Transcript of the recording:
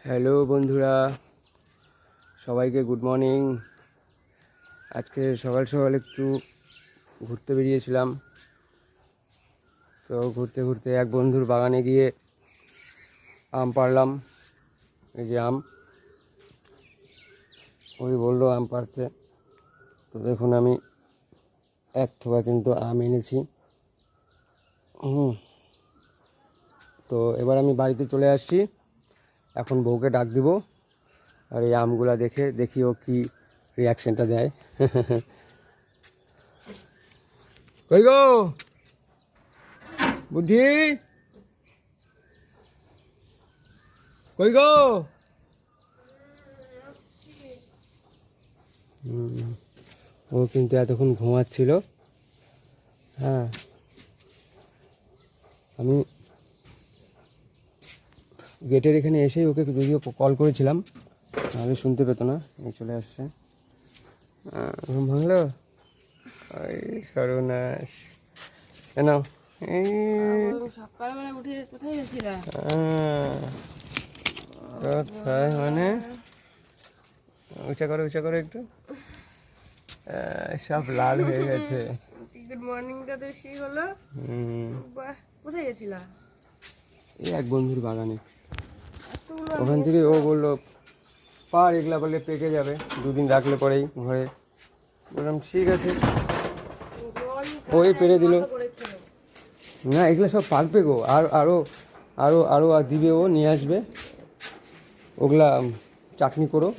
Hello বন্ধুরা, সবাইকে good morning. আজকে সকাল সকাল একটু ঘুরতে বেরিয়েছিলাম। তো ঘুরতে ঘুরতে এক বন্ধুর বাগানে গিয়ে আম পাড়লাম। এই যে আম, ওই বললো আম পাড়তে। তো দেখুন আমি এক থোকা কিন্তু আম এনেছি। তো এবার আমি বাড়িতে চলে আসছি। এখন বউকে ডাক দিব, আর এই আমগুলা দেখে দেখি ও কি রিয়াকশনটা দেয়। কই গো বুদ্ধি, কই গো? ও কিন্তু এতক্ষণ ঘুমাচ্ছিল। হ্যাঁ, আমি গেটের এখানে এসেই ওকে যদিও কল করেছিলাম, নাহলে শুনতে পেতো না। এই চলে আসছে। ঘুম ভাঙলো? ওই সর্বনাশ। কেন এই সকালবেলা উঠে কোথায় গেছিলা? কোথায় মানে? উঁচা করো উঁচা করো একটু। সব লাল হয়ে গেছে। গুড মর্নিংটা বেশি হলো। বাহ, কোথায় গেছিলা? এই এক বন্ধুর বাগানে। এতগুলো ওখান থেকে ও বললো পার, এগুলা বললে পেকে যাবে, দুদিন রাখলে পরেই ঘরে। বললাম ঠিক আছে, ওই পেরে দিল। না, এগুলো সব পাকবে গো, আর আরও আরও আরও দিবে, ও নিয়ে আসবে। ওগুলা চাটনি করো।